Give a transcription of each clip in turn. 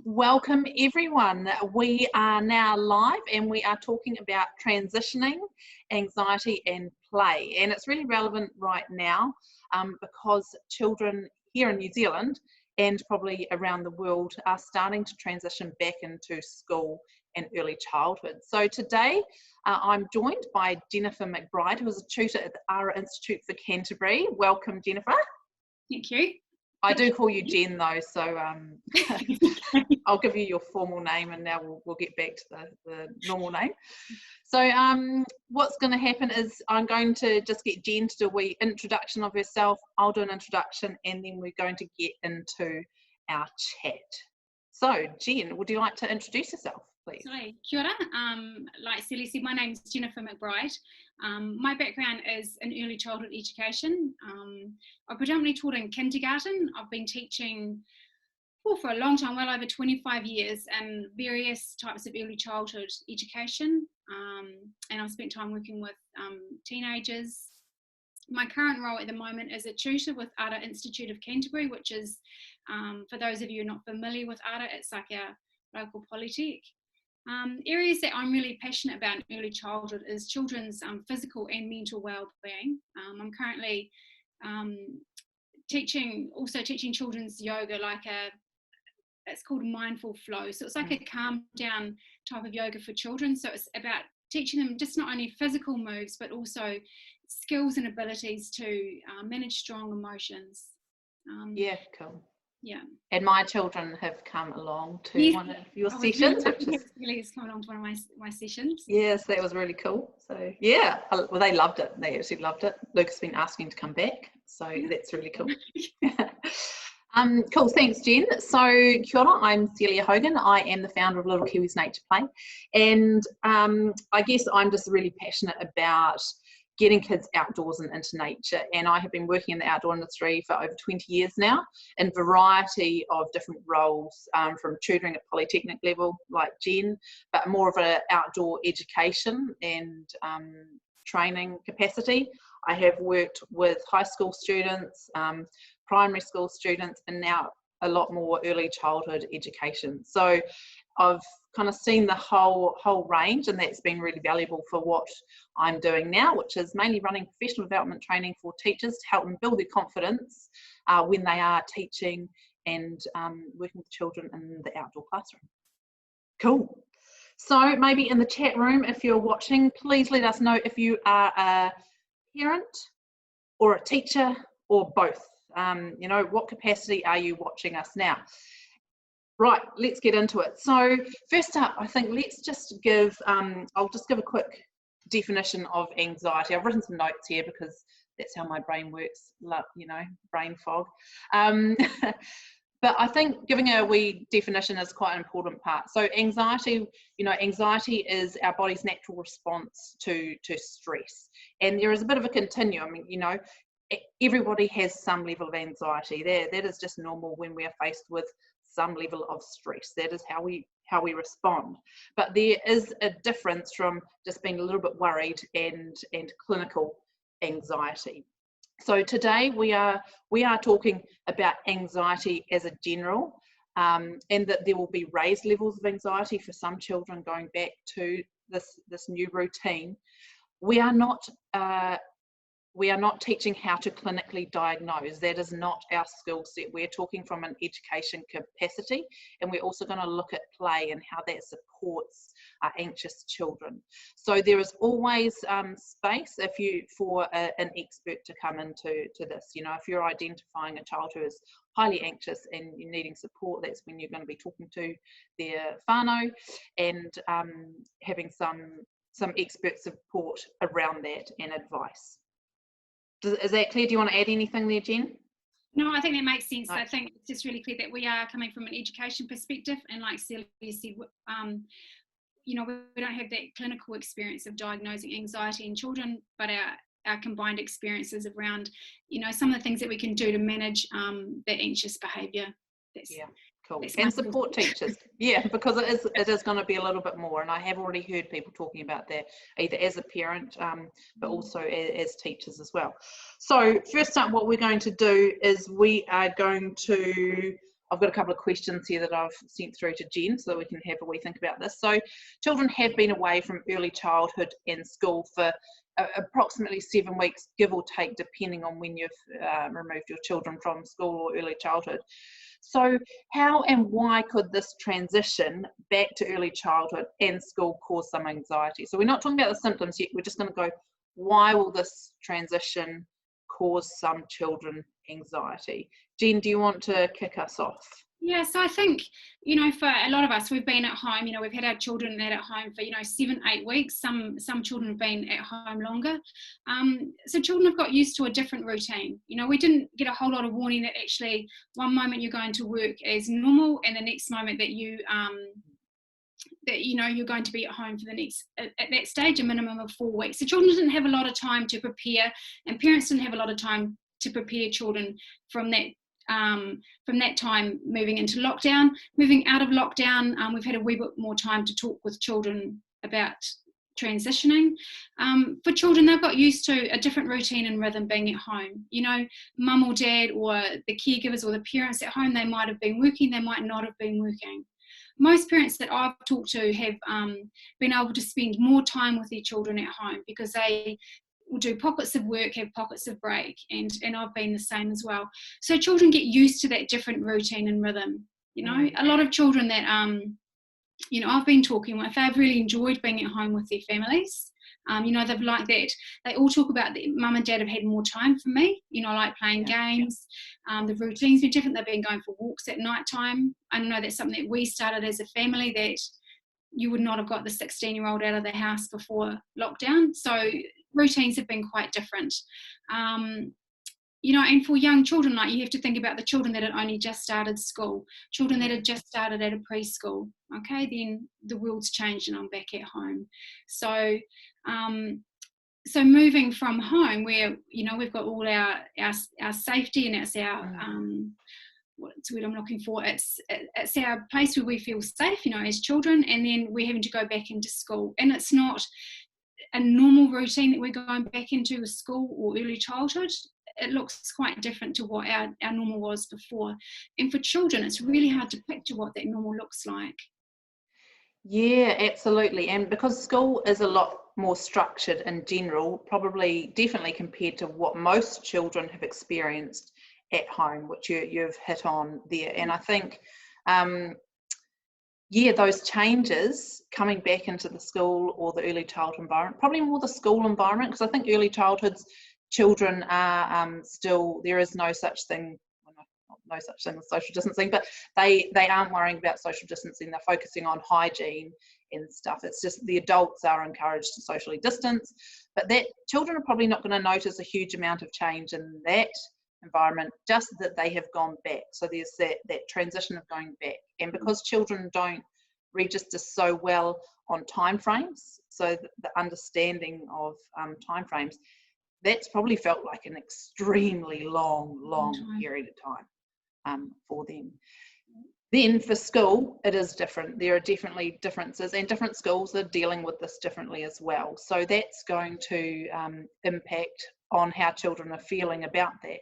Welcome everyone. We are now live and we are talking about transitioning, anxiety and play. And it's really relevant right now because children here in New Zealand and probably around the world are starting to transition back into school and early childhood. So today I'm joined by Jennifer Mcbride, who is a tutor at the ARA Institute for Canterbury. Welcome, Jennifer. Thank you. I do call you Jen though, so I'll give you your formal name and now we'll get back to the normal name. So what's going to happen is I'm going to just get Jen to do a wee introduction of herself. I'll do an introduction and then we're going to get into our chat. So Jen, would you like to introduce yourself, please? Hi, kia ora. Like Celia said, my name's Jennifer Mcbride. My background is in early childhood education. I predominantly taught in kindergarten. I've been teaching for a long time, well over 25 years, and various types of early childhood education. And I've spent time working with teenagers. My current role at the moment is a tutor with ARA Institute of Canterbury, which is, for those of you not familiar with ARA, it's like our local polytech. Areas that I'm really passionate about in early childhood is children's physical and mental well-being. I'm currently teaching children's yoga, it's called mindful flow. So it's like a calm down type of yoga for children. So it's about teaching them just not only physical moves, but also skills and abilities to manage strong emotions. Yeah, cool. Yeah. And my children have come along to one of your sessions. Really come along to one of my sessions. Yes, that was really cool. So yeah, well, they loved it. They actually loved it. Luke's been asking to come back, so that's really cool. Cool, thanks Jen. So kia ora, I'm Celia Hogan. I am the founder of Little Kiwis Nature Play, and I guess I'm just really passionate about getting kids outdoors and into nature, and I have been working in the outdoor industry for over 20 years now in a variety of different roles, from tutoring at polytechnic level like Jen, but more of an outdoor education and training capacity. I have worked with high school students, primary school students, and now a lot more early childhood education. So I've kind of seen the whole range, and that's been really valuable for what I'm doing now, which is mainly running professional development training for teachers to help them build their confidence when they are teaching and working with children in the outdoor classroom. Cool. So maybe in the chat room, if you're watching, please let us know if you are a parent or a teacher or both. You know, what capacity are you watching us now? Right, let's get into it. So first up, I think let's just give, I'll just give a quick definition of anxiety. I've written some notes here because that's how my brain works, you know, brain fog. But I think giving a wee definition is quite an important part. So anxiety, you know, anxiety is our body's natural response to stress. And there is a bit of a continuum, you know, everybody has some level of anxiety. That is just normal when we are faced with some level of stress. That is how we respond. But there is a difference from just being a little bit worried and clinical anxiety. So today we are talking about anxiety as a general, and that there will be raised levels of anxiety for some children going back to this new routine. We are not teaching how to clinically diagnose. That is not our skill set. We're talking from an education capacity, and we're also going to look at play and how that supports anxious children. So there is always space for an expert to come into this. You know, if you're identifying a child who is highly anxious and you're needing support, that's when you're going to be talking to their whānau and having some expert support around that and advice. Is that clear? Do you want to add anything there, Jen? No, I think that makes sense. No. I think it's just really clear that we are coming from an education perspective, and like Celia said, you know, we don't have that clinical experience of diagnosing anxiety in children, but our combined experiences around, you know, some of the things that we can do to manage that anxious behaviour. Yeah, cool. And support teachers. Yeah, because it is going to be a little bit more, and I have already heard people talking about that either as a parent but also as teachers as well. So first up, what we're going to do is we are going to I've got a couple of questions here that I've sent through to Jen so that we can have a wee think about this. So children have been away from early childhood and school for approximately 7 weeks, give or take, depending on when you've removed your children from school or early childhood. So how and why could this transition back to early childhood and school cause some anxiety? So we're not talking about the symptoms yet, we're just going to go, why will this transition cause some children anxiety? Jen, do you want to kick us off? Yeah, so I think, for a lot of us, we've been at home, we've had our children at home for, 7-8 weeks. Some children have been at home longer. So children have got used to a different routine. We didn't get a whole lot of warning that actually one moment you're going to work as normal and the next moment that you're going to be at home for the next, at that stage, a minimum of 4 weeks. So children didn't have a lot of time to prepare, and parents didn't have a lot of time to prepare children from that time moving into lockdown. Moving out of lockdown, we've had a wee bit more time to talk with children about transitioning. For children, they've got used to a different routine and rhythm being at home. Mum or dad or the caregivers or the parents at home, they might have been working, they might not have been working. Most parents that I've talked to have been able to spend more time with their children at home because they will do pockets of work, have pockets of break, and I've been the same as well. So children get used to that different routine and rhythm. A lot of children that I've been talking with, they've really enjoyed being at home with their families. They've liked that. They all talk about that mum and dad have had more time for me, like playing games. The routines are different. They've been going for walks at night time. I know that's something that we started as a family, that you would not have got the 16-year-old out of the house before lockdown. So routines have been quite different. And for young children, like, you have to think about the children that had only just started school, children that had just started at a preschool. Okay, then the world's changed and I'm back at home. So moving from home where, we've got all our safety, and it's our, what's the word I'm looking for? It's our place where we feel safe, as children, and then we're having to go back into school. And it's not a normal routine that we're going back into with school or early childhood. It looks quite different to what our normal was before. And for children, it's really hard to picture what that normal looks like. Yeah, absolutely. And because school is a lot more structured in general, definitely compared to what most children have experienced at home, which you've hit on there. And I think, those changes coming back into the school or the early childhood environment, probably more the school environment, because I think early childhood's children are still, there is no such thing as social distancing, but they aren't worrying about social distancing. They're focusing on hygiene and stuff. It's just the adults are encouraged to socially distance, but that children are probably not going to notice a huge amount of change in that environment, just that they have gone back. So there's that transition of going back. And because children don't register so well on time frames, so the understanding of time frames, that's probably felt like an extremely long period of time for them. Then for school, it is different. There are definitely differences, and different schools are dealing with this differently as well. So that's going to impact on how children are feeling about that,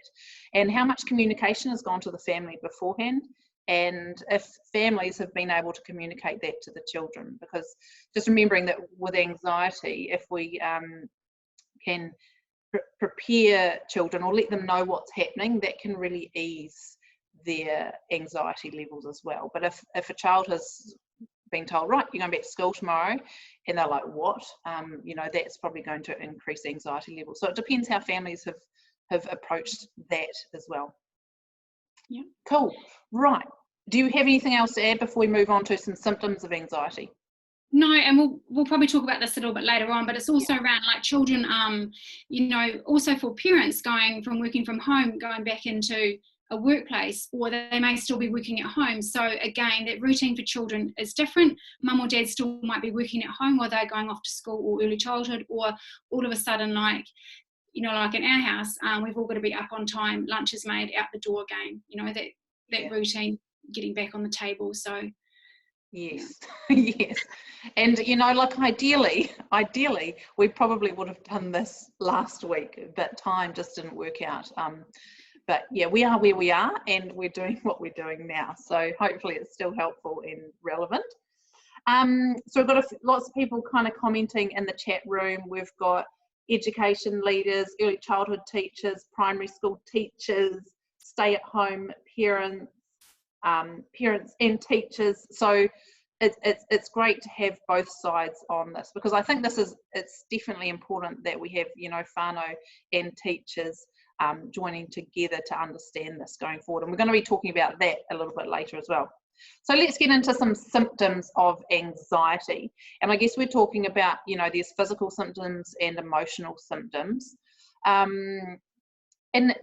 and how much communication has gone to the family beforehand, and if families have been able to communicate that to the children. Because just remembering that with anxiety, if we can prepare children or let them know what's happening, that can really ease their anxiety levels as well. But if a child has been told, right, you're going back to school tomorrow, and they're like, what? That's probably going to increase anxiety levels. So it depends how families have approached that as well. Yeah. Cool. Right. Do you have anything else to add before we move on to some symptoms of anxiety? No, and we'll probably talk about this a little bit later on, but it's also around like children, also for parents working from home, going back into a workplace, or they may still be working at home. So again, that routine for children is different. Mum or dad still might be working at home while they're going off to school or early childhood, or all of a sudden, like in our house, we've all got to be up on time, lunch is made, out the door again, that routine getting back on the table. So yes. Yes. And like ideally we probably would have done this last week, but time just didn't work out But yeah, we are where we are, and we're doing what we're doing now. So hopefully it's still helpful and relevant. So we've got lots of people kind of commenting in the chat room. We've got education leaders, early childhood teachers, primary school teachers, stay-at-home parents, parents and teachers. So it's great to have both sides on this, because I think it's definitely important that we have, you know, whānau and teachers joining together to understand this going forward. And we're going to be talking about that a little bit later as well. So let's get into some symptoms of anxiety. And I guess we're talking about, you know, there's physical symptoms and emotional symptoms. And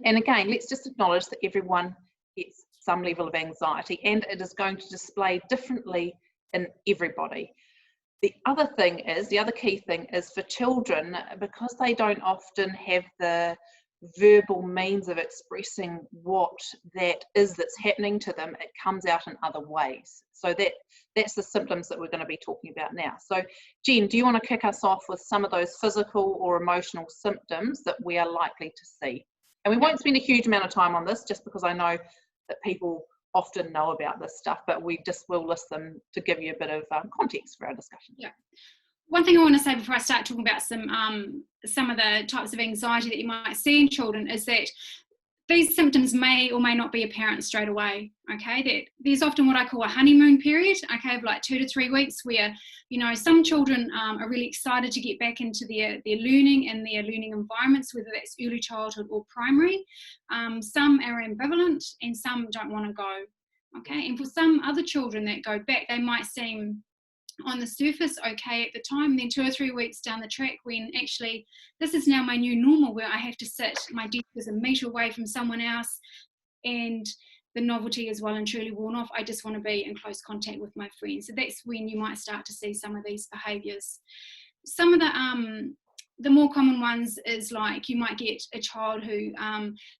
again, let's just acknowledge that everyone gets some level of anxiety, and it is going to display differently in everybody. The other key thing is for children, because they don't often have the verbal means of expressing what that is that's happening to them, it comes out in other ways. So that's the symptoms that we're going to be talking about now. So Jen, do you want to kick us off with some of those physical or emotional symptoms that we are likely to see? And we won't spend a huge amount of time on this, just because I know that people often know about this stuff, but we just will list them to give you a bit of context for our discussion. Yeah. One thing I want to say before I start talking about some of the types of anxiety that you might see in children is that these symptoms may or may not be apparent straight away. Okay, there's often what I call a honeymoon period, okay, of like 2 to 3 weeks, where, you know, some children are really excited to get back into their learning and their learning environments, whether that's early childhood or primary. Some are ambivalent and some don't want to go. Okay, and for some other children that go back, they might seem on the surface okay at the time, then 2 or 3 weeks down the track, when actually this is now my new normal, where I have to sit, my desk is a metre away from someone else, and the novelty is well and truly worn off. I just want to be in close contact with my friends. So that's when you might start to see some of these behaviours. Some of the more common ones is like you might get a child who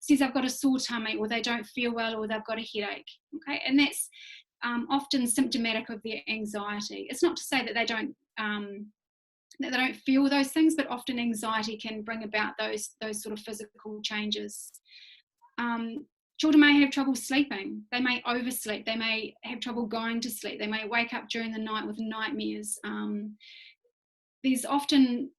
says they've got a sore tummy, or they don't feel well, or they've got a headache. Okay, and that's often symptomatic of their anxiety. It's not to say that they don't feel those things, but often anxiety can bring about those sort of physical changes. Children may have trouble sleeping. They may oversleep. They may have trouble going to sleep. They may wake up during the night with nightmares. There's often,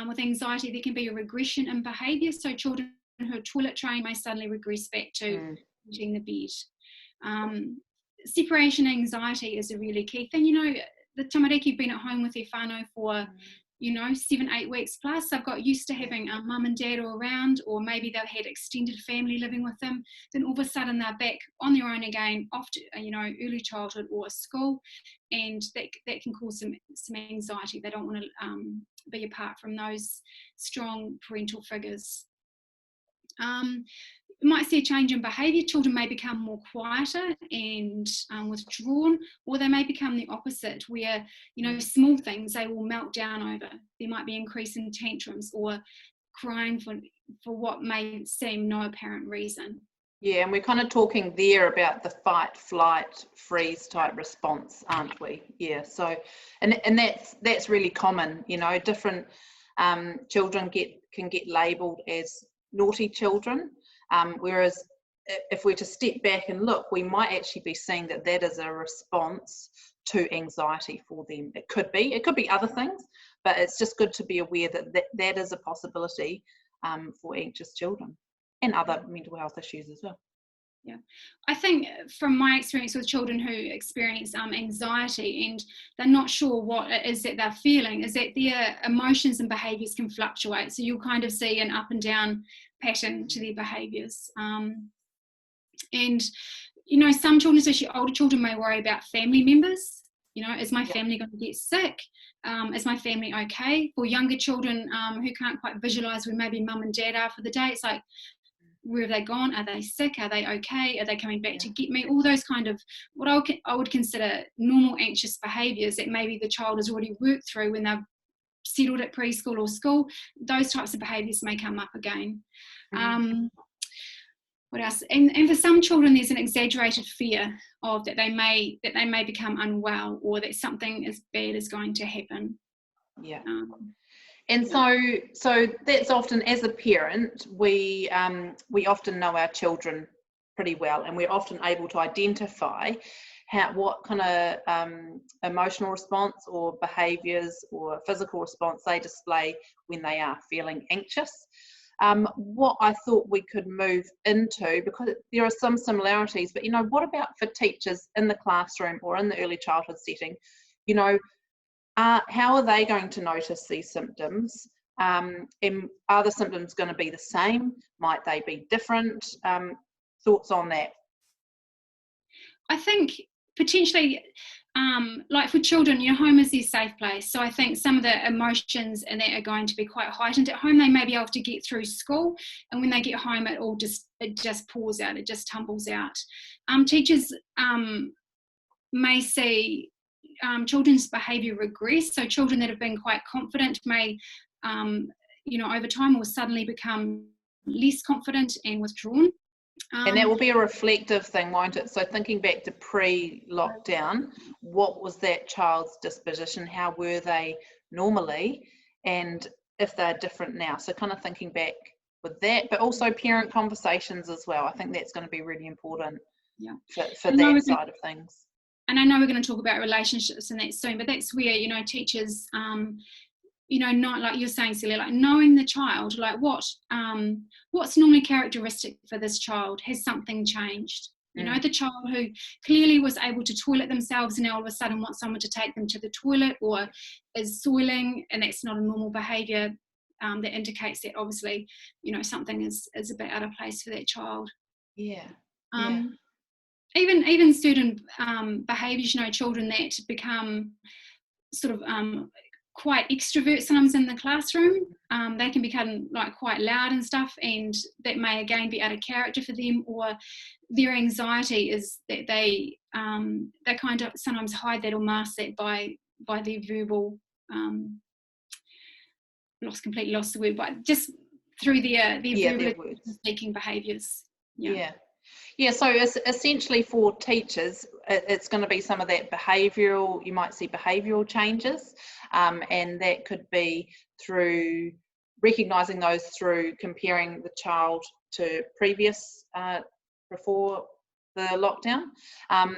with anxiety, there can be a regression in behaviour. So children who are toilet trained may suddenly regress back to eating the bed. Separation anxiety is a really key thing. You know, the tamariki have been at home with their whānau for, you know, 7-8 weeks plus. They've got used to having mum and dad all around, or maybe they've had extended family living with them. Then all of a sudden they're back on their own again, off to, you know, early childhood or school, and that can cause some anxiety. They don't want to be apart from those strong parental figures. You might see a change in behaviour. Children may become more quieter and withdrawn, or they may become the opposite, where, you know, small things they will melt down over. There might be increase in tantrums or crying for what may seem no apparent reason. Yeah, and we're kind of talking there about the fight, flight, freeze type response, aren't we? Yeah. So, and that's really common. You know, different children can get labelled as naughty children. Whereas if we're to step back and look, we might actually be seeing that is a response to anxiety for them. It could be other things, but it's just good to be aware that is a possibility for anxious children and other mental health issues as well. Yeah, I think from my experience with children who experience anxiety and they're not sure what it is that they're feeling, is that their emotions and behaviours can fluctuate. So you'll kind of see an up and down pattern to their behaviours. And, you know, some children, especially older children, may worry about family members. You know, is my family going to get sick? Is my family okay? For younger children who can't quite visualise where maybe mum and dad are for the day, it's like, where have they gone? Are they sick? Are they okay? Are they coming back to get me? All those kind of what I would consider normal anxious behaviours that maybe the child has already worked through when they've settled at preschool or school. Those types of behaviours may come up again. What else? And for some children, there's an exaggerated fear of that they may become unwell, or that something as bad is going to happen. Yeah. And so that's often, as a parent, we often know our children pretty well, and we're often able to identify what kind of emotional response or behaviours or physical response they display when they are feeling anxious. What I thought we could move into, because there are some similarities, but what about for teachers in the classroom or in the early childhood setting? How are they going to notice these symptoms? And are the symptoms going to be the same? Might they be different? Thoughts on that? I think potentially, like for children, home is their safe place. So I think some of the emotions in that are going to be quite heightened at home. They may be able to get through school, and when they get home, it just pours out. It just tumbles out. Teachers may see children's behaviour regress. So children that have been quite confident may, over time, will suddenly become less confident and withdrawn. And that will be a reflective thing, won't it? So thinking back to pre-lockdown, what was that child's disposition? How were they normally? And if they're different now. So kind of thinking back with that, but also parent conversations as well. I think that's going to be really important for that side of things. And I know we're going to talk about relationships and that soon, but that's where, teachers, not like you're saying, Celia, like knowing the child, like what's normally characteristic for this child. Has something changed? The child who clearly was able to toilet themselves and now all of a sudden wants someone to take them to the toilet, or is soiling, and that's not a normal behaviour, that indicates that obviously, something is a bit out of place for that child. Even certain behaviours, children that become sort of quite extrovert sometimes in the classroom, they can become like quite loud and stuff, and that may again be out of character for them, or their anxiety is that they kind of sometimes hide that or mask that by their verbal, completely lost the word, but just through their verbal speaking behaviours. Yeah, so it's essentially for teachers, it's going to be some of that behavioural, you might see behavioural changes, and that could be through recognising those through comparing the child to previous, before the lockdown.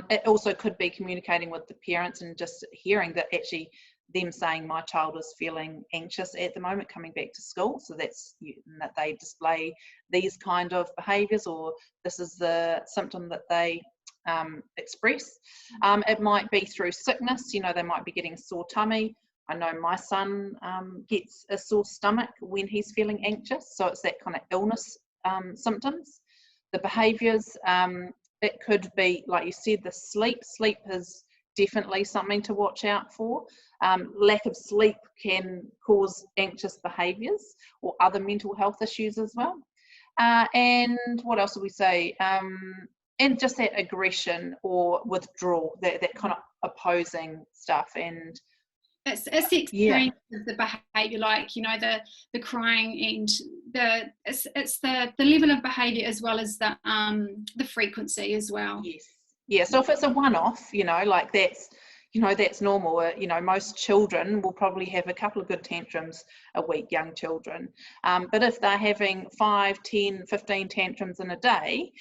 It also could be communicating with the parents and just hearing that actually them saying my child is feeling anxious at the moment coming back to school, so that's that they display these kind of behaviours, or this is the symptom that they express. It might be through sickness, they might be getting sore tummy. I know my son gets a sore stomach when he's feeling anxious, so it's that kind of illness symptoms. The behaviours, it could be, like you said, the sleep is definitely something to watch out for. Lack of sleep can cause anxious behaviours or other mental health issues as well. And what else would we say? And just that aggression or withdrawal, that kind of opposing stuff. And it's the extreme of the behaviour, like the crying, and it's the level of behaviour as well as the frequency as well. Yes. So if it's a one-off, like that's normal. Most children will probably have a couple of good tantrums a week, young children. But if they're having 5, 10, 15 tantrums in a day,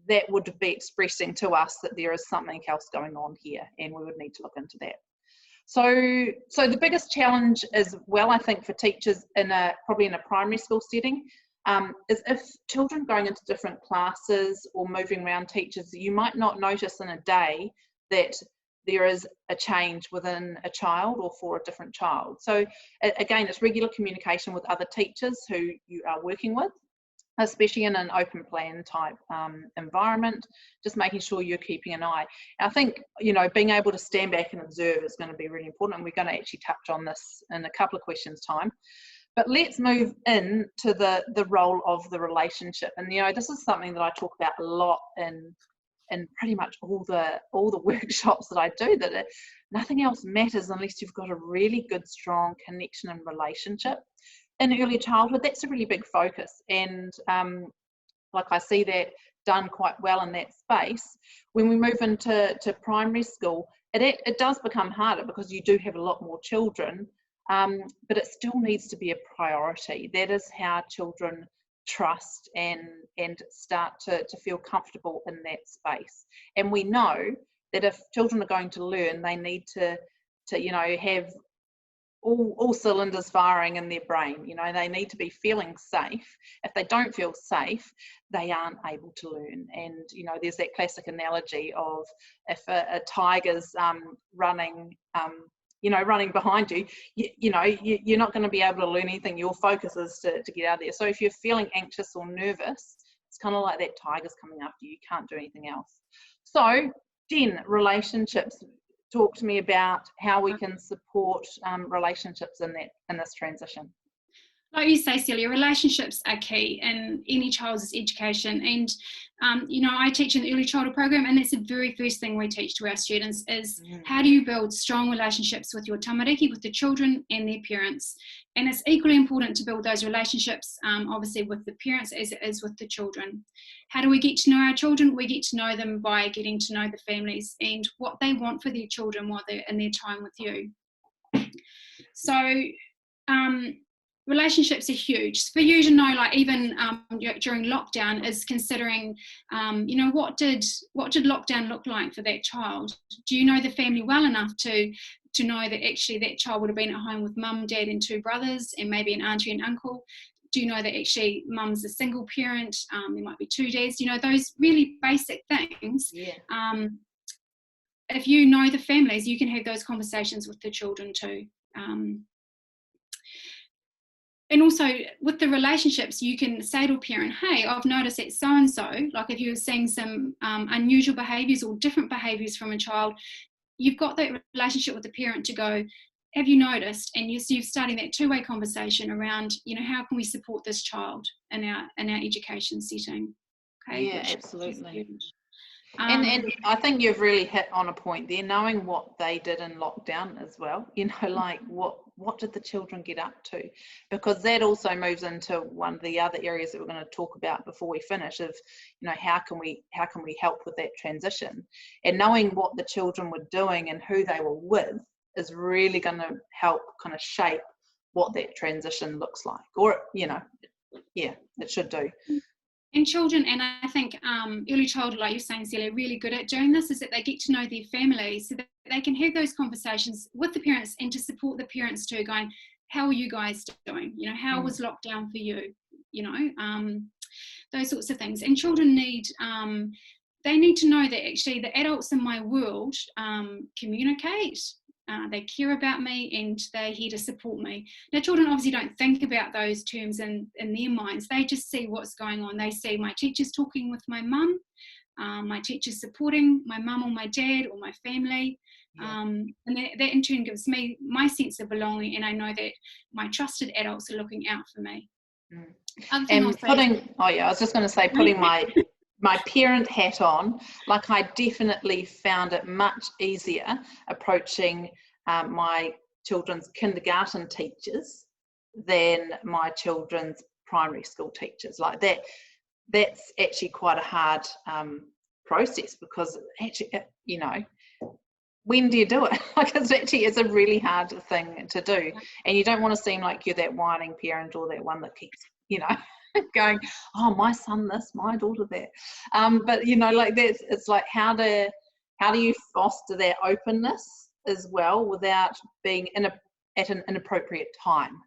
that would be expressing to us that there is something else going on here, and we would need to look into that. So the biggest challenge as well, I think, for teachers probably in a primary school setting, is if children going into different classes or moving around teachers, you might not notice in a day that there is a change within a child or for a different child. So again, it's regular communication with other teachers who you are working with, especially in an open plan type environment, just making sure you're keeping an eye. And I think, being able to stand back and observe is going to be really important, and we're going to actually touch on this in a couple of questions time. But let's move in to the role of the relationship. And, this is something that I talk about a lot in pretty much all the workshops that I do, that nothing else matters unless you've got a really good, strong connection and relationship. In early childhood, that's a really big focus, and like I see that done quite well in that space. When we move into primary school, it does become harder because you do have a lot more children but it still needs to be a priority. That is how children trust and start to feel comfortable in that space. And we know that if children are going to learn, they need to have all cylinders firing in their brain. They need to be feeling safe. If they don't feel safe, they aren't able to learn. And there's that classic analogy of if a tiger's running running behind you, you're not going to be able to learn anything. Your focus is to get out there. So if you're feeling anxious or nervous, it's kind of like that tiger's coming after you. You can't do anything else. So Jen, relationships. Talk to me about how we can support relationships in this transition. Like you say, Celia, relationships are key in any child's education. And, I teach in the early childhood program, and that's the very first thing we teach to our students is how do you build strong relationships with your tamariki, with the children and their parents. And it's equally important to build those relationships, obviously, with the parents as it is with the children. How do we get to know our children? We get to know them by getting to know the families and what they want for their children while they're in their time with you. So, relationships are huge. For you to know, like even during lockdown, is considering, what did lockdown look like for that child? Do you know the family well enough to know that actually that child would have been at home with mum, dad and two brothers and maybe an auntie and uncle? Do you know that actually mum's a single parent? There might be two dads, those really basic things. Yeah. If you know the families, you can have those conversations with the children too. And also with the relationships, you can say to a parent, hey, I've noticed that so-and-so, like if you're seeing some unusual behaviours or different behaviours from a child, you've got that relationship with the parent to go, have you noticed? And you're starting that two-way conversation around, how can we support this child in our education setting? Okay. Yeah, absolutely. And I think you've really hit on a point there, knowing what they did in lockdown as well, like what did the children get up to? Because that also moves into one of the other areas that we're going to talk about before we finish of, how can we help with that transition? And knowing what the children were doing and who they were with is really going to help kind of shape what that transition looks like, or, it should do. And children, and I think early childhood, like you're saying, Celia, are really good at doing this, is that they get to know their families so that they can have those conversations with the parents and to support the parents too, going, how are you guys doing? How was lockdown for you? Those sorts of things. And children need, they need to know that actually the adults in my world communicate. They care about me and they're here to support me. Now, children obviously don't think about those terms in their minds. They just see what's going on. They see my teacher's talking with my mum, my teacher's supporting my mum or my dad or my family. And that in turn gives me my sense of belonging, and I know that my trusted adults are looking out for me. And putting my parent hat on, like I definitely found it much easier approaching my children's kindergarten teachers than my children's primary school teachers. Like that's actually quite a hard process, because actually, when do you do it? Like it's a really hard thing to do, and you don't want to seem like you're that whining parent or that one that keeps, going, oh, my son this, my daughter that. But it's like how do you foster that openness as well without being at an inappropriate time?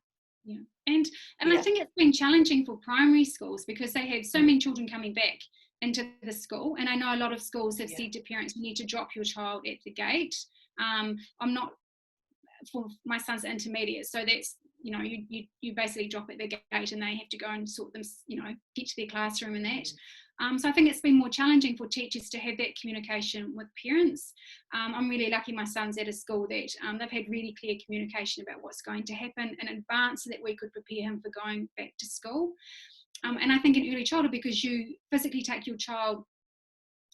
Yeah, and I think it's been challenging for primary schools because they have so many children coming back into the school, and I know a lot of schools have said to parents, you need to drop your child at the gate. I'm not, for my son's intermediate, so that's, you basically drop at the gate and they have to go and sort them, get to their classroom and that. So I think it's been more challenging for teachers to have that communication with parents. I'm really lucky my son's at a school that they've had really clear communication about what's going to happen in advance so that we could prepare him for going back to school. And I think in early childhood, because you physically take your child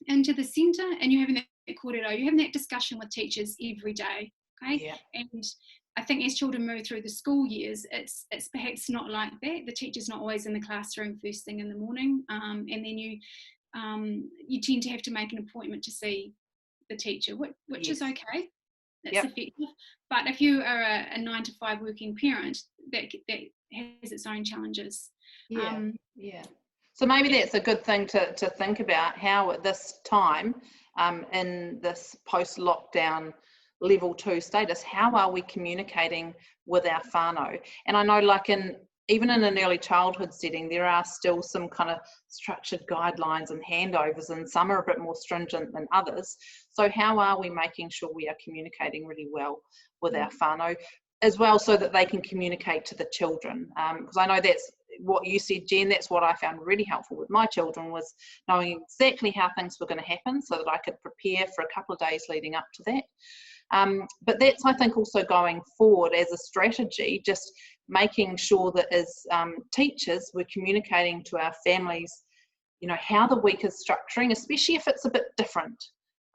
into the centre and you're having that corridor, you're having that discussion with teachers every day, okay? Yeah. And I think as children move through the school years, it's perhaps not like that. The teacher's not always in the classroom first thing in the morning, and then you tend to have to make an appointment to see the teacher, which is okay. that's effective. But if you are a 9 to 5 working parent, that has its own challenges. So maybe that's a good thing to think about, how at this time, in this post-lockdown level 2 status, how are we communicating with our whānau? And I know, like, even in an early childhood setting, there are still some kind of structured guidelines and handovers, and some are a bit more stringent than others. So how are we making sure we are communicating really well with our whānau as well, so that they can communicate to the children? Because I know that's what you said, Jen, that's what I found really helpful with my children, was knowing exactly how things were going to happen so that I could prepare for a couple of days leading up to that. But that's, I think, also going forward as a strategy, just making sure that as teachers, we're communicating to our families, you know, how the week is structuring, especially if it's a bit different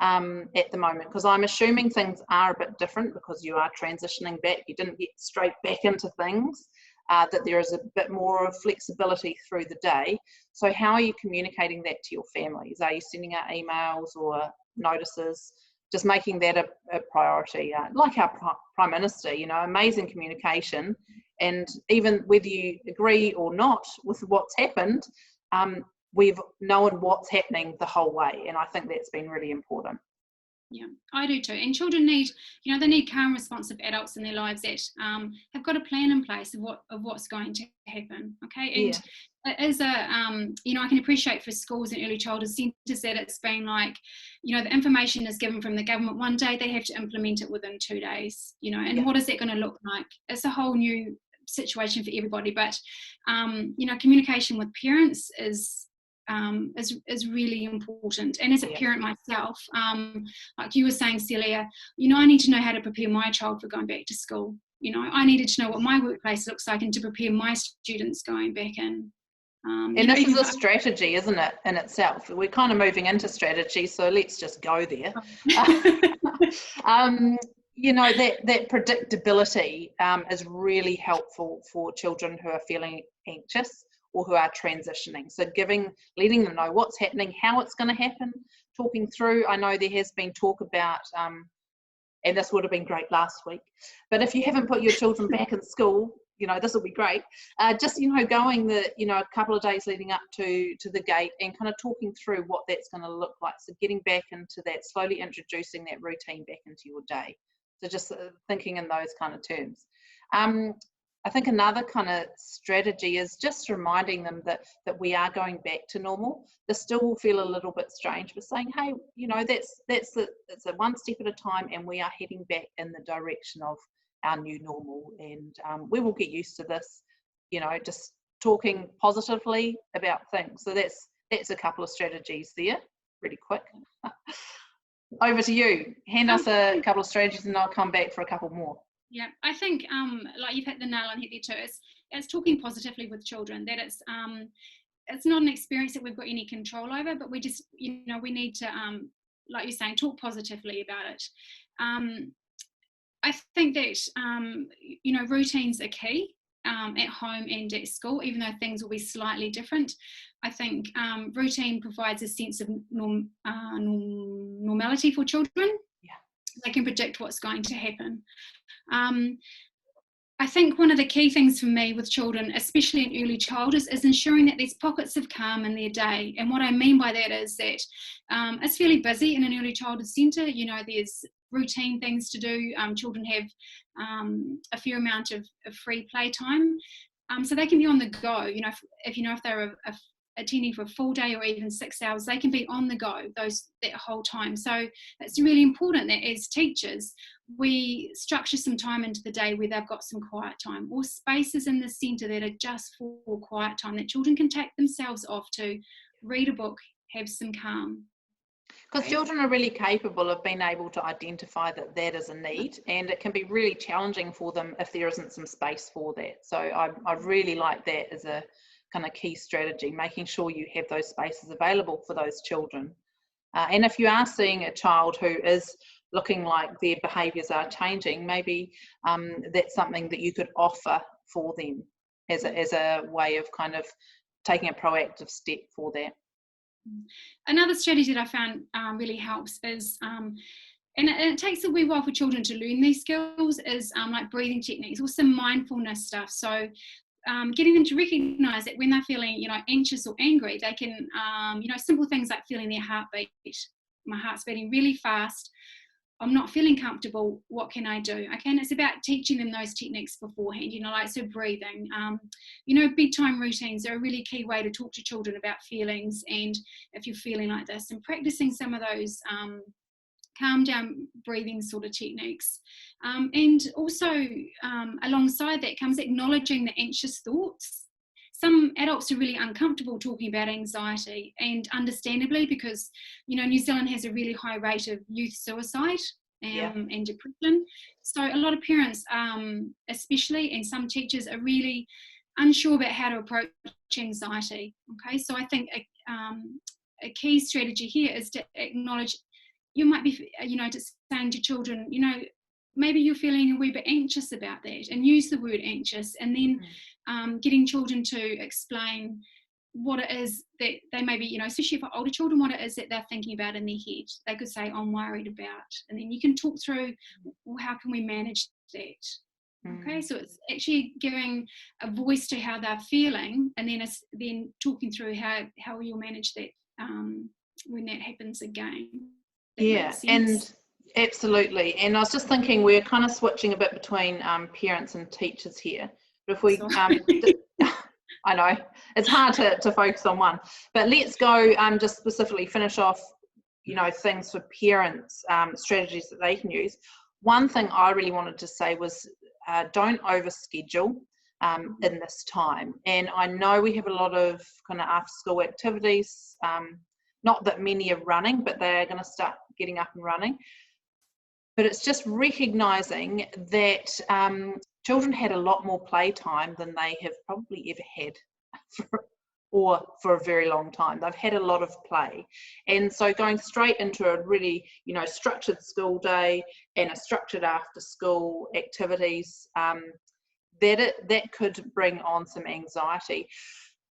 at the moment, because I'm assuming things are a bit different because you are transitioning back, you didn't get straight back into things, that there is a bit more of flexibility through the day. So how are you communicating that to your families? Are you sending out emails or notices? Just making that a priority, like our Prime Minister, you know, amazing communication. And even whether you agree or not with what's happened, we've known what's happening the whole way. And I think that's been really important. Yeah, I do too. And children need, you know, they need calm, responsive adults in their lives that have got a plan in place of what's going to happen. Okay, and as a, you know, I can appreciate for schools and early childhood centres that it's been like, you know, the information is given from the government one day, they have to implement it within 2 days. You know, and what is that going to look like? It's a whole new situation for everybody. But you know, communication with parents is really important. And as a parent myself, like you were saying, Celia, you know, I need to know how to prepare my child for going back to school. You know, I needed to know what my workplace looks like and to prepare my students going back in. And this is a strategy, isn't it, in itself? We're kind of moving into strategy, so let's just go there. You know, that predictability is really helpful for children who are feeling anxious or who are transitioning. So letting them know what's happening, how it's going to happen, talking through. I know there has been talk about, and this would have been great last week, but if you haven't put your children back in school, you know, this will be great. Just, you know, going a couple of days leading up to the gate and kind of talking through what that's going to look like. So getting back into that, slowly introducing that routine back into your day. So just thinking in those kind of terms. I think another kind of strategy is just reminding them that we are going back to normal. This still will feel a little bit strange, but saying, hey, you know, it's a one step at a time, and we are heading back in the direction of our new normal, and we will get used to this, you know, just talking positively about things. So that's a couple of strategies there, really quick. Over to you. Hand us a couple of strategies and I'll come back for a couple more. Yeah, I think like you've hit the nail on the head there too. It's talking positively with children, that it's not an experience that we've got any control over, but we just, you know, we need to, like you're saying, talk positively about it. I think that, you know, routines are key at home and at school, even though things will be slightly different. I think routine provides a sense of normality for children. Yeah. They can predict what's going to happen. I think one of the key things for me with children, especially in early childhood, is ensuring that there's pockets of calm in their day. And what I mean by that is that it's fairly busy in an early childhood centre. You know, there's routine things to do. Children have a fair amount of free play time. So they can be on the go. You know, if they're attending for a full day or even 6 hours, they can be on the go that whole time. So it's really important that as teachers, we structure some time into the day where they've got some quiet time, or spaces in the centre that are just for quiet time, that children can take themselves off to read a book, have some calm. Because children are really capable of being able to identify that is a need, and it can be really challenging for them if there isn't some space for that. So I really like that as a kind of key strategy, making sure you have those spaces available for those children. And if you are seeing a child who is looking like their behaviours are changing, maybe that's something that you could offer for them as a way of kind of taking a proactive step for that. Another strategy that I found really helps is and it takes a wee while for children to learn these skills, is like breathing techniques or some mindfulness stuff. So getting them to recognize that when they're feeling, anxious or angry, they can, simple things like feeling their heartbeat. My heart's beating really fast. I'm not feeling comfortable. What can I do? Okay, and it's about teaching them those techniques beforehand, so breathing. Bedtime routines are a really key way to talk to children about feelings, and if you're feeling like this, and practicing some of those calm down breathing sort of techniques. And also alongside that comes acknowledging the anxious thoughts. Some adults are really uncomfortable talking about anxiety, and understandably, because New Zealand has a really high rate of youth suicide and depression. So a lot of parents, especially, and some teachers are really unsure about how to approach anxiety. Okay, so I think a key strategy here is to acknowledge. You might be, just saying to children, maybe you're feeling a wee bit anxious about that, and use the word anxious, and then getting children to explain what it is that they may be, especially for older children, what it is that they're thinking about in their head. They could say, I'm worried about, and then you can talk through, well, how can we manage that? Okay, so it's actually giving a voice to how they're feeling, and then then talking through how you'll manage that when that happens again. Yeah, and absolutely. And I was just thinking, we're kind of switching a bit between parents and teachers here. But if we, I know it's hard to focus on one, but let's go just specifically finish off, things for parents, strategies that they can use. One thing I really wanted to say was don't overschedule in this time. And I know we have a lot of kind of after school activities. Not that many are running, but they're going to start getting up and running. But it's just recognising that children had a lot more playtime than they have probably ever had for a very long time. They've had a lot of play. And so going straight into a really, structured school day and a structured after school activities, that could bring on some anxiety.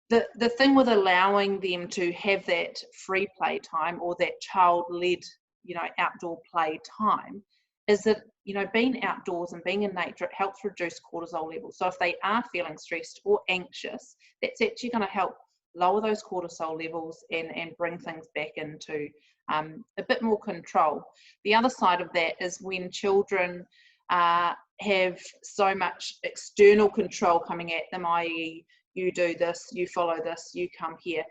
The thing with allowing them to have that free play time or that child-led, outdoor play time is that, being outdoors and being in nature, it helps reduce cortisol levels. So if they are feeling stressed or anxious, that's actually going to help lower those cortisol levels and bring things back into a bit more control. The other side of that is when children have so much external control coming at them, i.e., you do this, you follow this, you come here,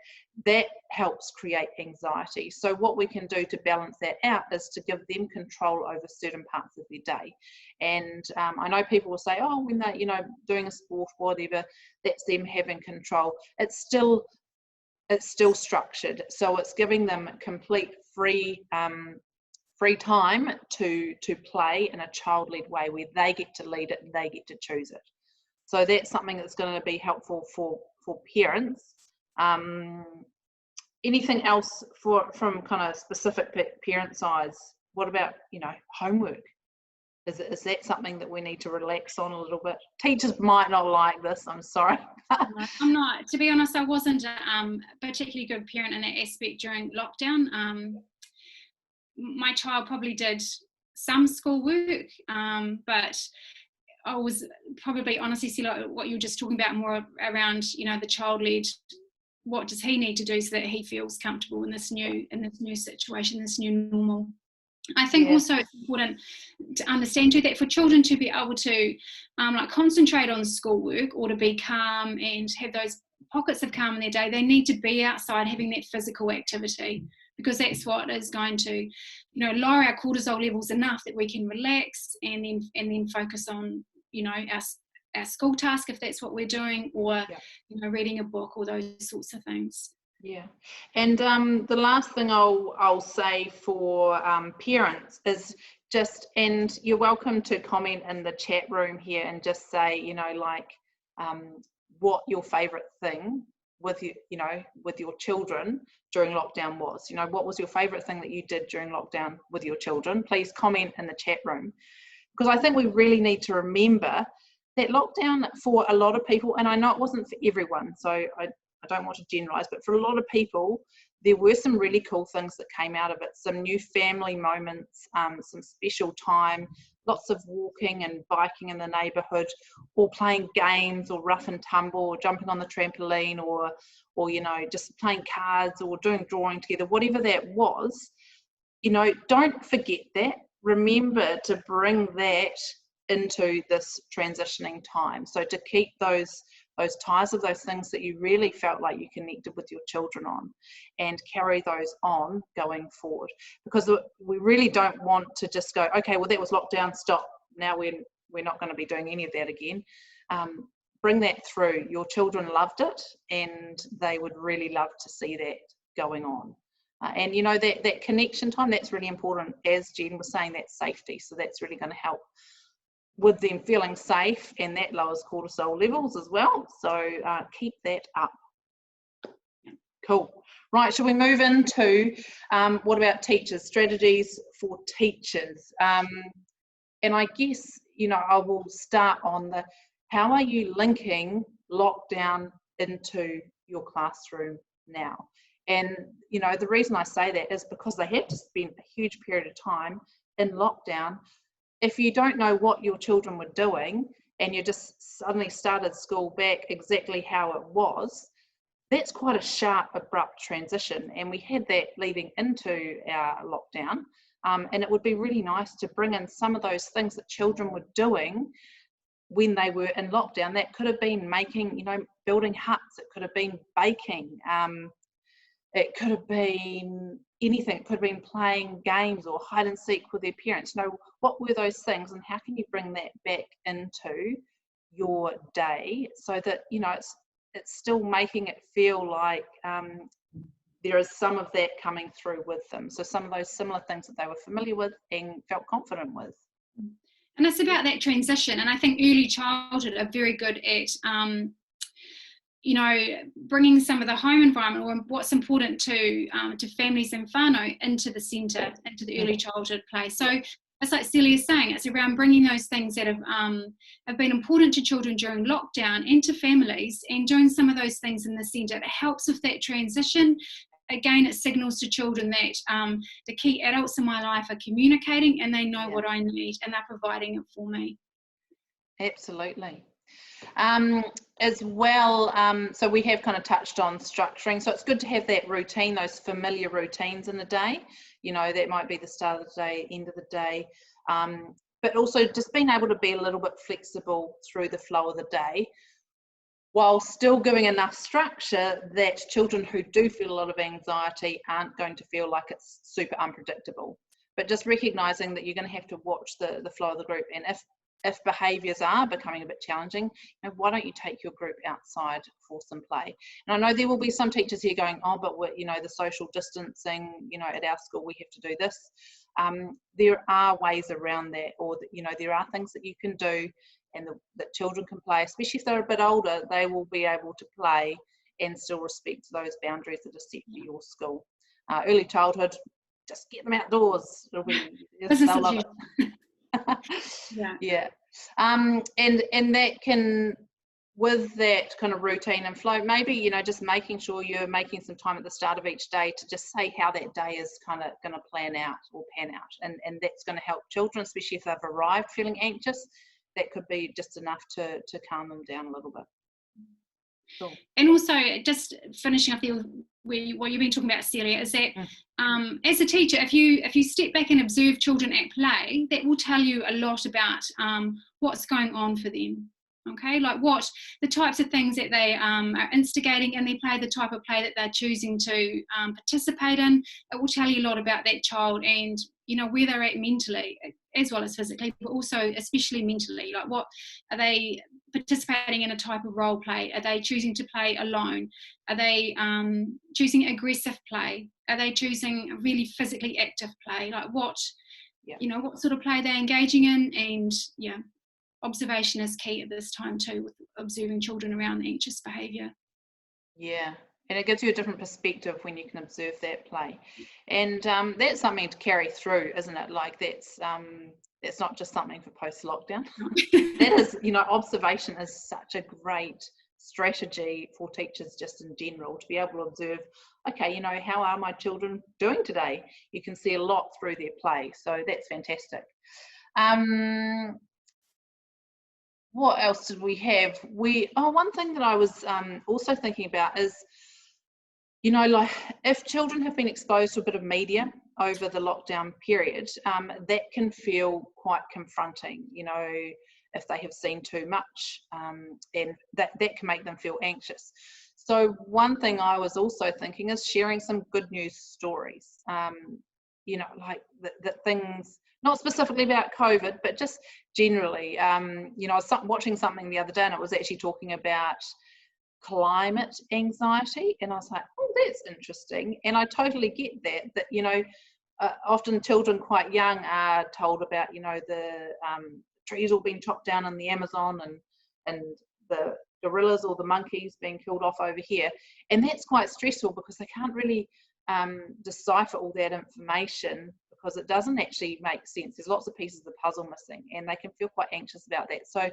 that helps create anxiety. So what we can do to balance that out is to give them control over certain parts of their day. And I know people will say, oh, when they're, doing a sport, whatever, that's them having control. It's still structured. So it's giving them complete free time to play in a child-led way where they get to lead it and they get to choose it. So that's something that's going to be helpful for parents. Anything else from kind of specific parent size? What about, homework? Is that something that we need to relax on a little bit? Teachers might not like this, I'm sorry. I'm not. To be honest, I wasn't a particularly good parent in that aspect during lockdown. My child probably did some schoolwork, but I was probably, honestly, Celia, what you were just talking about more around, the child-led, what does he need to do so that he feels comfortable in this new situation, this new normal. I think also it's important to understand too that for children to be able to concentrate on schoolwork or to be calm and have those pockets of calm in their day, they need to be outside having that physical activity, because that's what is going to, lower our cortisol levels enough that we can relax and then focus on, our school task if that's what we're doing, or reading a book or those sorts of things. Yeah, and the last thing I'll say for parents is just, and you're welcome to comment in the chat room here and just say, what your favourite thing with your children during lockdown was. What was your favourite thing that you did during lockdown with your children? Please comment in the chat room, because I think we really need to remember that lockdown for a lot of people, and I know it wasn't for everyone, so I don't want to generalise, but for a lot of people, there were some really cool things that came out of it, some new family moments, some special time, lots of walking and biking in the neighbourhood, or playing games, or rough and tumble, or jumping on the trampoline, or you know, just playing cards, or doing drawing together, whatever that was. You know, don't forget that. Remember to bring that into this transitioning time. So to keep those ties of those things that you really felt like you connected with your children on, and carry those on going forward. Because we really don't want to just go, okay, well, that was lockdown, stop. Now we're not going to be doing any of that again. Bring that through. Your children loved it, and they would really love to see that going on. And you know, that connection time, that's really important. As Jen was saying, that's safety. So that's really going to help with them feeling safe, and that lowers cortisol levels as well. So keep that up. Cool. Right, shall we move into what about teachers, strategies for teachers? And I guess, you know, I will start on how are you linking lockdown into your classroom now? And, you know, the reason I say that is because they had to spend a huge period of time in lockdown. If you don't know what your children were doing, and you just suddenly started school back exactly how it was, that's quite a sharp, abrupt transition. And we had that leading into our lockdown. And it would be really nice to bring in some of those things that children were doing when they were in lockdown. That could have been making, you know, building huts. It could have been baking. It could have been anything. It could have been playing games or hide and seek with their parents. You know, what were those things, and how can you bring that back into your day so that, you know, it's still making it feel like there is some of that coming through with them. So some of those similar things that they were familiar with and felt confident with. And it's about that transition. And I think early childhood are very good at, you know, bringing some of the home environment, or what's important to families and whānau, into the centre, into the early childhood play. So it's like Celia is saying, it's around bringing those things that have been important to children during lockdown into families, and doing some of those things in the centre. It helps with that transition. Again, it signals to children that the key adults in my life are communicating, and they know what I need, and they're providing it for me. Absolutely. As well, so we have kind of touched on structuring. So it's good to have that routine, those familiar routines in the day. You know, that might be the start of the day, end of the day. But also just being able to be a little bit flexible through the flow of the day, while still giving enough structure that children who do feel a lot of anxiety aren't going to feel like it's super unpredictable. But just recognising that you're going to have to watch the flow of the group, and if behaviours are becoming a bit challenging, you know, why don't you take your group outside for some play? And I know there will be some teachers here going, oh, but you know, the social distancing, you know, at our school we have to do this. There are ways around that, or you know, there are things that you can do, and that children can play, especially if they're a bit older. They will be able to play and still respect those boundaries that are set for your school. Early childhood, just get them outdoors. They'll love it. Yeah. And that can, with that kind of routine and flow, maybe, you know, just making sure you're making some time at the start of each day to just say how that day is kind of going to pan out, and that's going to help children, especially if they've arrived feeling anxious. That could be just enough to calm them down a little bit. Cool. And also, just finishing up there, what you've been talking about, Celia, is that as a teacher, if you step back and observe children at play, that will tell you a lot about what's going on for them. Okay, like what the types of things that they are instigating in their play, the type of play that they're choosing to participate in. It will tell you a lot about that child, and you know, where they're at mentally as well as physically, but also especially mentally. Like, what are they participating in? A type of role play? Are they choosing to play alone? Are they choosing aggressive play? Are they choosing really physically active play? Like, what you know, what sort of play they're engaging in? And observation is key at this time too, with observing children around anxious behaviour. Yeah, and it gives you a different perspective when you can observe that play, and that's something to carry through, isn't it? Like, that's not just something for post-lockdown. That is, you know, observation is such a great strategy for teachers just in general, to be able to observe, okay, you know, how are my children doing today? You can see a lot through their play, so that's fantastic. What else did we have? One thing that I was also thinking about is, you know, like if children have been exposed to a bit of media over the lockdown period, that can feel quite confronting, you know, if they have seen too much, and that can make them feel anxious. So one thing I was also thinking is sharing some good news stories, you know, like the things, not specifically about COVID, but just generally. You know, I was watching something the other day and it was actually talking about climate anxiety, and I was like, oh, that's interesting. And I totally get that, you know, often children quite young are told about, you know, the trees all being chopped down in the Amazon, and the gorillas or the monkeys being killed off over here, and that's quite stressful because they can't really decipher all that information because it doesn't actually make sense. There's lots of pieces of the puzzle missing, and they can feel quite anxious about that. So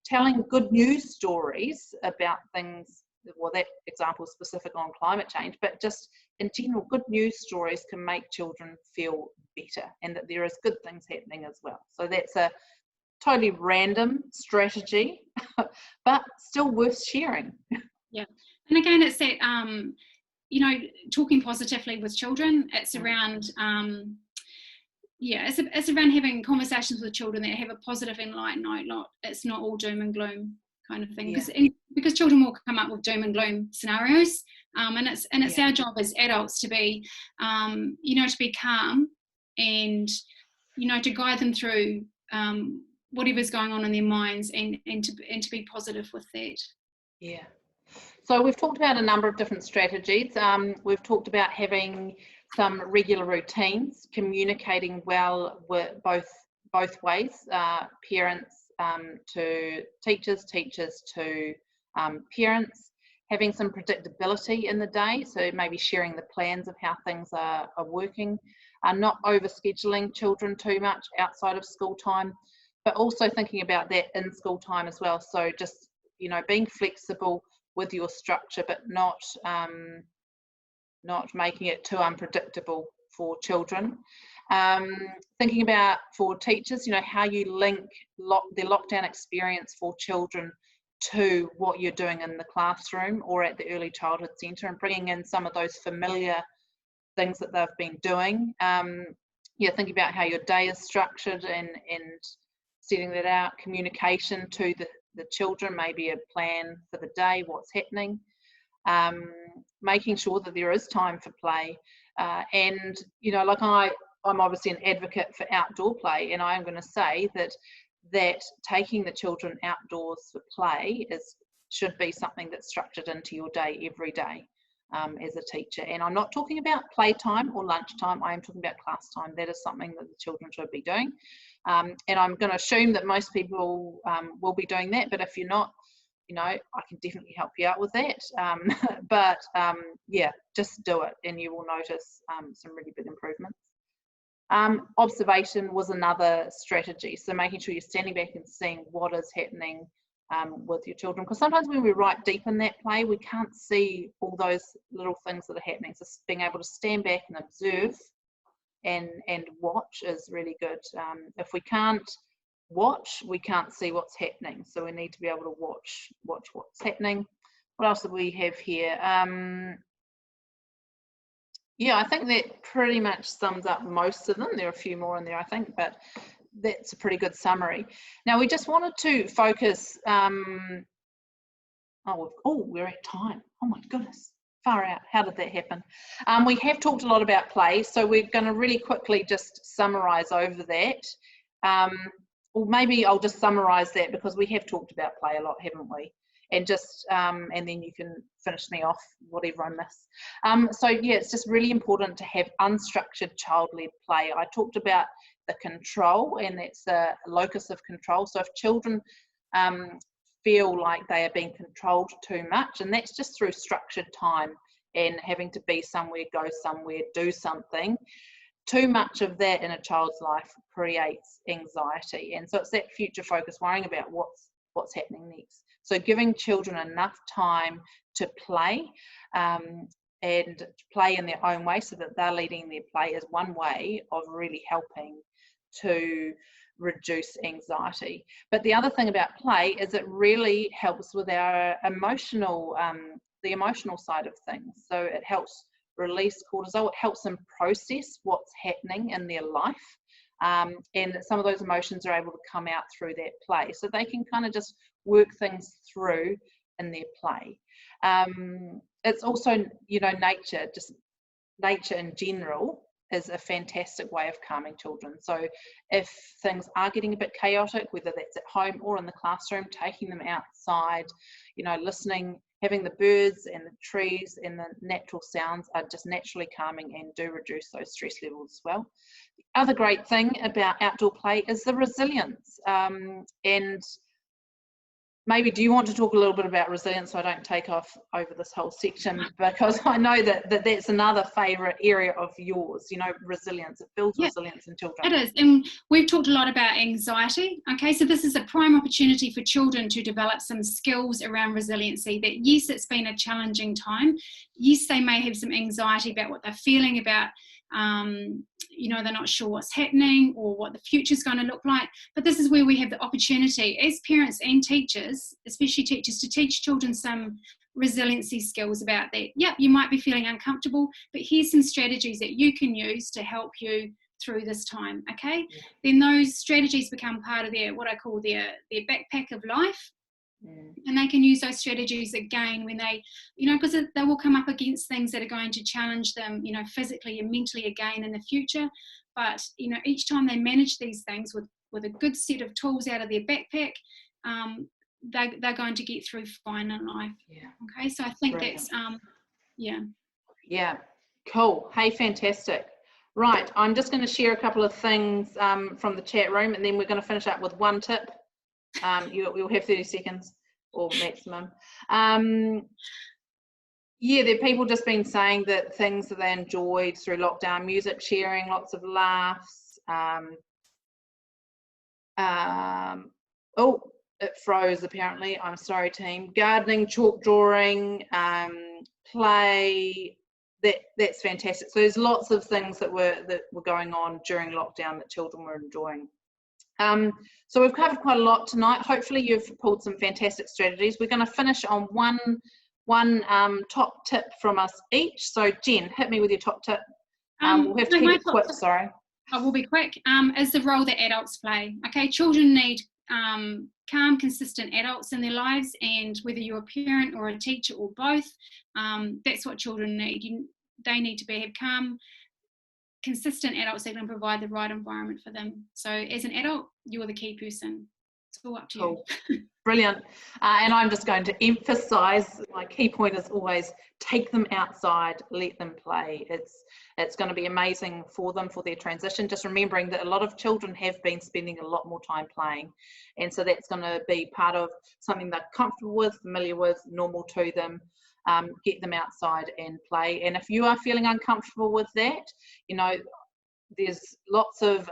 telling good news stories about things, well, that example is specific on climate change, but just in general, good news stories can make children feel better, and that there is good things happening as well. So that's a totally random strategy, but still worth sharing. Yeah, and again, it's that you know, talking positively with children. It's around yeah, it's around having conversations with children that have a positive and light note. It's not all doom and gloom kind of thing, because children will come up with doom and gloom scenarios, and it's our job as adults to be you know, to be calm and, you know, to guide them through whatever's going on in their minds, and to be positive with that. Yeah. So we've talked about a number of different strategies. We've talked about having some regular routines, communicating well with both ways, parents to teachers, teachers to parents, having some predictability in the day, so maybe sharing the plans of how things are working, not over scheduling children too much outside of school time, but also thinking about that in school time as well. So just, you know, being flexible with your structure, but not making it too unpredictable for children. Thinking about for teachers, you know, how you link the lockdown experience for children to what you're doing in the classroom or at the early childhood centre, and bringing in some of those familiar things that they've been doing. Thinking about how your day is structured and setting that out, communication to the children, maybe a plan for the day, what's happening, making sure that there is time for play, and, you know, like I'm obviously an advocate for outdoor play, and I am going to say that taking the children outdoors for play should be something that's structured into your day every day as a teacher. And I'm not talking about playtime or lunchtime, I am talking about class time. That is something that the children should be doing. And I'm going to assume that most people will be doing that, but if you're not, you know, I can definitely help you out with that. Yeah, just do it and you will notice some really big improvements. Observation was another strategy. So making sure you're standing back and seeing what is happening with your children. Because sometimes when we're right deep in that play, we can't see all those little things that are happening. So being able to stand back and observe and watch is really good. If we can't watch, we can't see what's happening. So we need to be able to watch what's happening. What else do we have here? Yeah, I think that pretty much sums up most of them. There are a few more in there, I think, but that's a pretty good summary. Now, we just wanted to focus, we're at time. Oh my goodness, far out. How did that happen? We have talked a lot about play, so we're going to really quickly just summarize over that. Or maybe I'll just summarize that because we have talked about play a lot, haven't we? And just and then you can finish me off whatever I miss. So yeah, it's just really important to have unstructured child-led play. I talked about the control, and that's a locus of control. So if children feel like they are being controlled too much, and that's just through structured time and having to be somewhere, go somewhere, do something, too much of that in a child's life creates anxiety. And so it's that future focus, worrying about what's what's happening next. So giving children enough time to play, and play in their own way so that they're leading their play is one way of really helping to reduce anxiety. But the other thing about play is it really helps with our emotional, the emotional side of things. So it helps release cortisol, it helps them process what's happening in their life. And some of those emotions are able to come out through that play. So they can kind of just work things through in their play. It's also, you know, nature in general is a fantastic way of calming children. So if things are getting a bit chaotic, whether that's at home or in the classroom, taking them outside, you know, listening, having the birds and the trees and the natural sounds are just naturally calming and do reduce those stress levels as well. The other great thing about outdoor play is the resilience. And maybe, do you want to talk a little bit about resilience so I don't take off over this whole section, because I know that that's another favourite area of yours, you know, resilience. It builds resilience in children. It is, and we've talked a lot about anxiety, okay, so this is a prime opportunity for children to develop some skills around resiliency. That yes, it's been a challenging time, yes, they may have some anxiety about what they're feeling about, you know, they're not sure what's happening or what the future's going to look like, but this is where we have the opportunity as parents and teachers, especially teachers, to teach children some resiliency skills about that. Yep, you might be feeling uncomfortable, but here's some strategies that you can use to help you through this time, okay? Yeah. Then those strategies become part of their, what I call their backpack of life. And they can use those strategies again when they, you know, because they will come up against things that are going to challenge them, you know, physically and mentally again in the future. But, you know, each time they manage these things with a good set of tools out of their backpack, they're going to get through fine in life. Yeah. Okay, so I think that's, Yeah, cool. Hey, fantastic. Right, I'm just going to share a couple of things from the chat room, and then we're going to finish up with one tip. You'll have 30 seconds or maximum. Yeah, there are people just been saying that things that they enjoyed through lockdown: music sharing, lots of laughs. Oh, it froze apparently. I'm sorry, team. Gardening, chalk drawing, play. That's fantastic. So there's lots of things that were going on during lockdown that children were enjoying. So we've covered quite a lot tonight. Hopefully you've pulled some fantastic strategies. We're going to finish on one top tip from us each. So Jen, hit me with your top tip. We'll have to keep it quick, sorry. I will be quick. Is the role that adults play. Okay, children need calm, consistent adults in their lives, and whether you're a parent or a teacher or both, that's what children need. They need to have calm, consistent adults that can provide the right environment for them. So as an adult, you're the key person. It's all up to you. Brilliant. And I'm just going to emphasize, my key point is always take them outside, let them play. It's going to be amazing for them, for their transition. Just remembering that a lot of children have been spending a lot more time playing. And so that's going to be part of something they're comfortable with, familiar with, normal to them. Get them outside and play. And if you are feeling uncomfortable with that, you know, there's lots of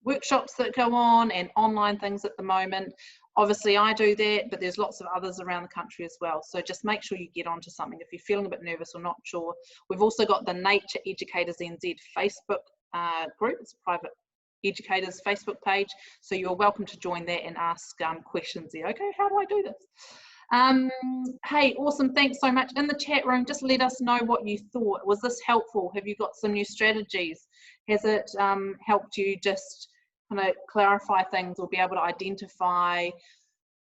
workshops that go on and online things at the moment. Obviously I do that, but there's lots of others around the country as well. So just make sure you get onto something if you're feeling a bit nervous or not sure. We've also got the Nature Educators NZ Facebook group. It's a private educators Facebook page. So you're welcome to join that and ask questions there. Okay, how do I do this? Hey, awesome, thanks so much. In the chat room, just let us know what you thought. Was this helpful? Have you got some new strategies? Has it helped you just kind of clarify things or be able to identify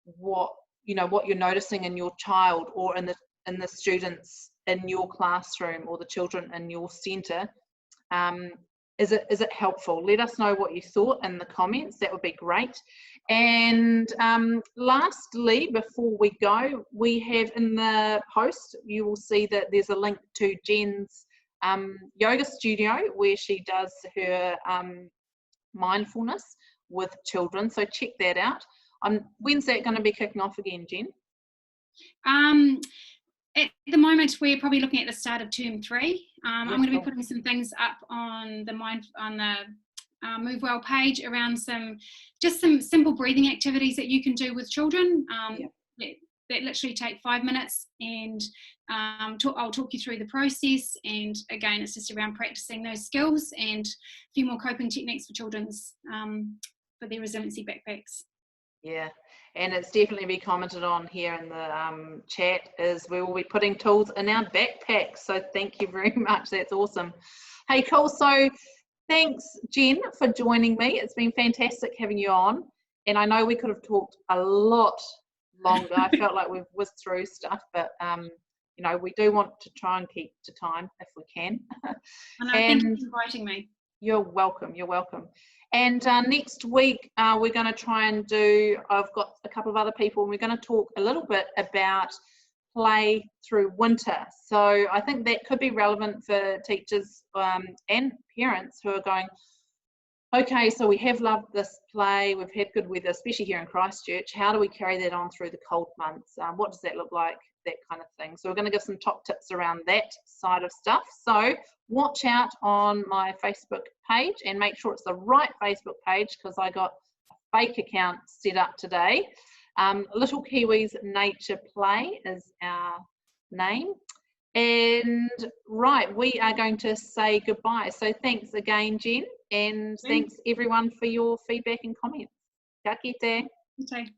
what you're noticing in your child or in the students in your classroom or the children in your centre? Is it helpful? Let us know what you thought in the comments. That would be great. And lastly, before we go, we have in the post, you will see that there's a link to Jen's yoga studio where she does her mindfulness with children. So check that out. When's that going to be kicking off again, Jen? At the moment, we're probably looking at the start of term 3. I'm going to be putting some things up on the Move Well page around some simple breathing activities that you can do with children. That literally take 5 minutes, and I'll talk you through the process. And again, it's just around practicing those skills and a few more coping techniques for children's for their resiliency backpacks. Yeah, and it's definitely be commented on here in the chat, as we will be putting tools in our backpacks. So thank you very much. That's awesome. Hey, cool. So thanks, Jen, for joining me. It's been fantastic having you on. And I know we could have talked a lot longer. I felt like we've whizzed through stuff, but you know, we do want to try and keep to time if we can. And thank you for inviting me. You're welcome. You're welcome. And next week we're going to try and do, I've got a couple of other people, and we're going to talk a little bit about play through winter. So I think that could be relevant for teachers and parents who are going, okay, so we have loved this play, we've had good weather, especially here in Christchurch. How do we carry that on through the cold months? What does that look like? That kind of thing. So we're going to give some top tips around that side of stuff. So watch out on my Facebook page, and make sure it's the right Facebook page, because I got a fake account set up today. Little Kiwis Nature Play is our name. And right, we are going to say goodbye. So thanks again, Jen, and thanks everyone for your feedback and comments. Ka kite. Okay.